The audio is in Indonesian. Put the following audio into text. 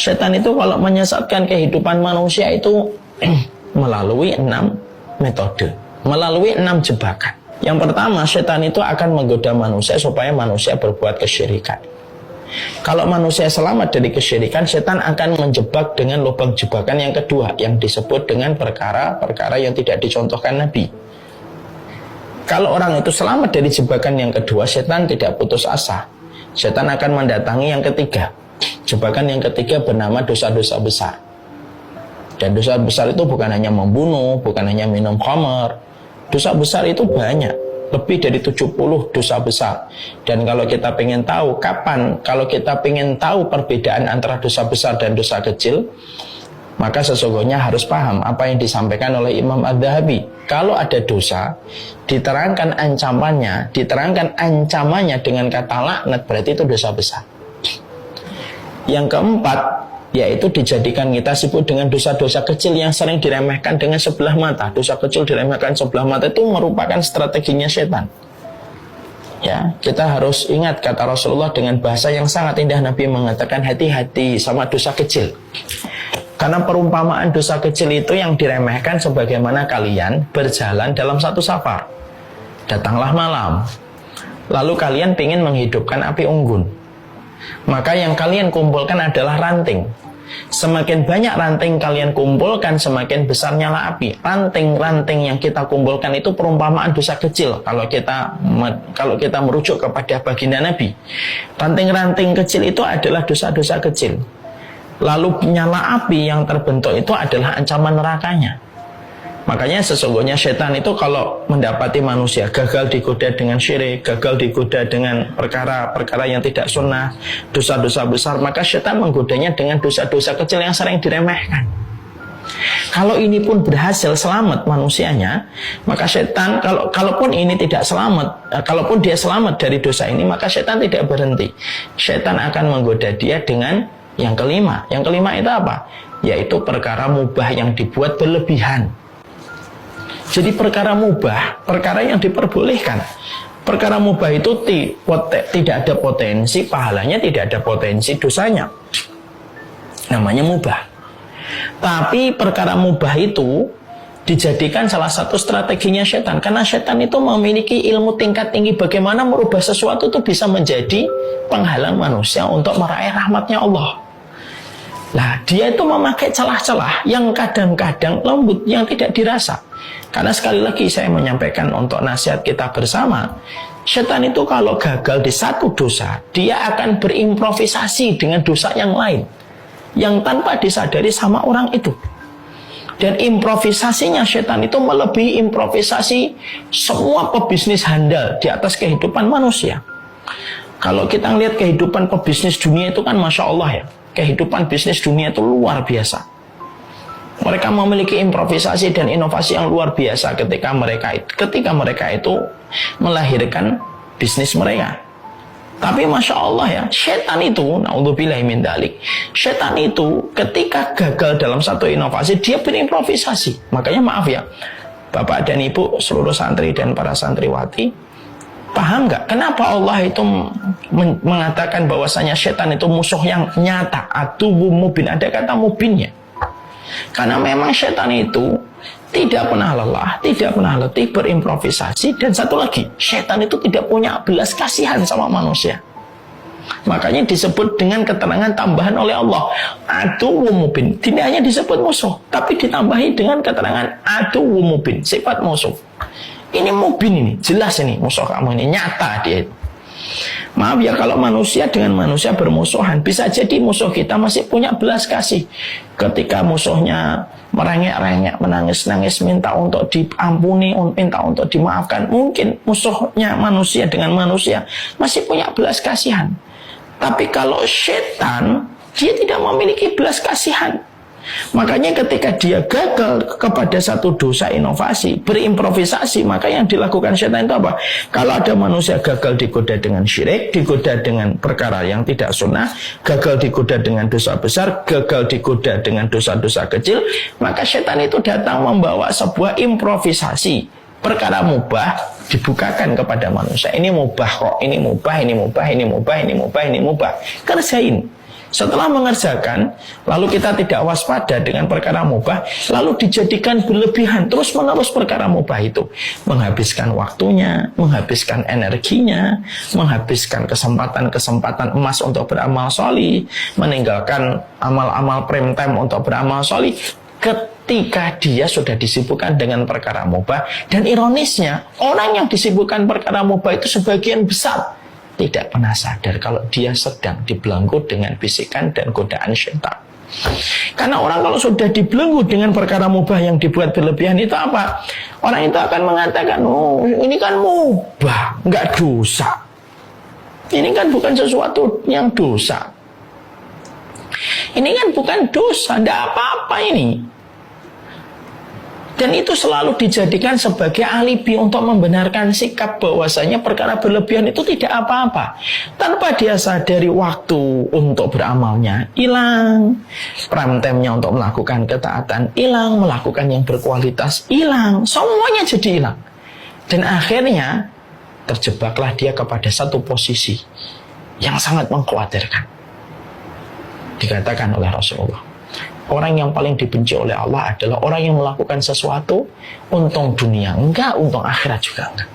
Setan itu kalau menyesatkan kehidupan manusia itu melalui 6 metode, melalui 6 jebakan. Yang pertama, setan itu akan menggoda manusia supaya manusia berbuat kesyirikan. Kalau manusia selamat dari kesyirikan, setan akan menjebak dengan lubang jebakan yang kedua, yang disebut dengan perkara-perkara yang tidak dicontohkan Nabi. Kalau orang itu selamat dari jebakan yang kedua, setan tidak putus asa. Setan akan mendatangi yang ketiga. Jebakan yang ketiga bernama dosa-dosa besar. Dan dosa besar itu bukan hanya membunuh, bukan hanya minum khamar. Dosa besar itu banyak, lebih dari 70 dosa besar. Dan kalau kita pengen tahu kapan, kalau kita pengen tahu perbedaan antara dosa besar dan dosa kecil, maka sesungguhnya harus paham apa yang disampaikan oleh Imam Adz-Dzahabi. Kalau ada dosa, diterangkan ancamannya dengan kata laknat, berarti itu dosa besar. Yang keempat, yaitu dijadikan kita sibuk dengan dosa-dosa kecil yang sering diremehkan dengan sebelah mata. Dosa kecil diremehkan sebelah mata itu merupakan strateginya setan. Ya, kita harus ingat kata Rasulullah dengan bahasa yang sangat indah. Nabi mengatakan hati-hati sama dosa kecil. Karena perumpamaan dosa kecil itu yang diremehkan sebagaimana kalian berjalan dalam satu safar. Datanglah malam, lalu kalian ingin menghidupkan api unggun. Maka yang kalian kumpulkan adalah ranting. Semakin banyak ranting kalian kumpulkan, semakin besar nyala api. Ranting-ranting yang kita kumpulkan itu perumpamaan dosa kecil. Kalau kita merujuk kepada baginda Nabi, ranting-ranting kecil itu adalah dosa-dosa kecil. Lalu nyala api yang terbentuk itu adalah ancaman nerakanya. Makanya sesungguhnya setan itu kalau mendapati manusia gagal digoda dengan syirik, gagal digoda dengan perkara-perkara yang tidak sunnah, dosa-dosa besar, maka setan menggodanya dengan dosa-dosa kecil yang sering diremehkan. Kalau ini pun berhasil selamat manusianya, maka setan kalaupun ini tidak selamat, kalaupun dia selamat dari dosa ini, maka setan tidak berhenti. Setan akan menggoda dia dengan yang kelima. Yang kelima itu apa? Yaitu perkara mubah yang dibuat berlebihan. Jadi perkara mubah, perkara yang diperbolehkan. Perkara mubah itu tidak ada potensi pahalanya, tidak ada potensi dosanya. Namanya mubah. Tapi perkara mubah itu dijadikan salah satu strateginya setan. Karena setan itu memiliki ilmu tingkat tinggi bagaimana merubah sesuatu itu bisa menjadi penghalang manusia untuk meraih rahmatnya Allah. Nah, dia itu memakai celah-celah yang kadang-kadang lembut, yang tidak dirasa. Karena sekali lagi saya menyampaikan untuk nasihat kita bersama, setan itu kalau gagal di satu dosa, dia akan berimprovisasi dengan dosa yang lain, yang tanpa disadari sama orang itu. Dan improvisasinya setan itu melebihi improvisasi semua pebisnis handal di atas kehidupan manusia. Kalau kita lihat kehidupan pebisnis dunia itu kan Masya Allah ya, kehidupan bisnis dunia itu luar biasa. Mereka memiliki improvisasi dan inovasi yang luar biasa ketika mereka itu melahirkan bisnis mereka. Tapi Masya Allah ya, setan itu, na'udzubillahi min dzalik, setan itu ketika gagal dalam satu inovasi, dia berimprovisasi. Makanya maaf ya, Bapak dan Ibu, seluruh santri dan para santriwati, paham nggak? Kenapa Allah itu mengatakan bahwasanya setan itu musuh yang nyata, aduwwum mubin, ada kata mubinnya. Karena memang setan itu tidak pernah lelah, tidak pernah letih berimprovisasi. Dan satu lagi, setan itu tidak punya belas kasihan sama manusia. Makanya disebut dengan keterangan tambahan oleh Allah, aduwwum mubin. Tidak hanya disebut musuh, tapi ditambahi dengan keterangan aduwwum mubin, sifat musuh. Ini mubin, ini jelas, ini musuh kamu, ini nyata dia itu. Maaf ya, kalau manusia dengan manusia bermusuhan, bisa jadi musuh kita masih punya belas kasih. Ketika musuhnya merengek-rengek, menangis-nangis, minta untuk diampuni, minta untuk dimaafkan, mungkin musuhnya manusia dengan manusia masih punya belas kasihan. Tapi kalau setan, dia tidak memiliki belas kasihan. Makanya ketika dia gagal kepada satu dosa inovasi, berimprovisasi, maka yang dilakukan setan itu apa? Kalau ada manusia gagal digoda dengan syirik, digoda dengan perkara yang tidak sunnah, gagal digoda dengan dosa besar, gagal digoda dengan dosa-dosa kecil, maka setan itu datang membawa sebuah improvisasi. Perkara mubah dibukakan kepada manusia. Ini mubah kok, ini mubah, ini mubah, ini mubah, ini mubah, ini mubah. Kerjain. Setelah mengerjakan, lalu kita tidak waspada dengan perkara mubah, lalu dijadikan berlebihan terus-menerus perkara mubah itu, menghabiskan waktunya, menghabiskan energinya, menghabiskan kesempatan-kesempatan emas untuk beramal sholih, meninggalkan amal-amal prime time untuk beramal sholih, ketika dia sudah disibukkan dengan perkara mubah. Dan ironisnya, orang yang disibukkan perkara mubah itu sebagian besar tidak pernah sadar kalau dia sedang dibelenggu dengan bisikan dan godaan syaitan. Karena orang kalau sudah dibelenggu dengan perkara mubah yang dibuat berlebihan itu apa? Orang itu akan mengatakan, oh ini kan mubah, nggak dosa. Ini kan bukan sesuatu yang dosa. Ini kan bukan dosa, tidak apa-apa ini. Dan itu selalu dijadikan sebagai alibi untuk membenarkan sikap bahwasanya perkara berlebihan itu tidak apa-apa. Tanpa dia sadari waktu untuk beramalnya hilang, prime time-nya untuk melakukan ketaatan hilang, melakukan yang berkualitas hilang, semuanya jadi hilang. Dan akhirnya terjebaklah dia kepada satu posisi yang sangat mengkhawatirkan. Dikatakan oleh Rasulullah, orang yang paling dibenci oleh Allah adalah orang yang melakukan sesuatu untung dunia enggak, untung akhirat juga enggak.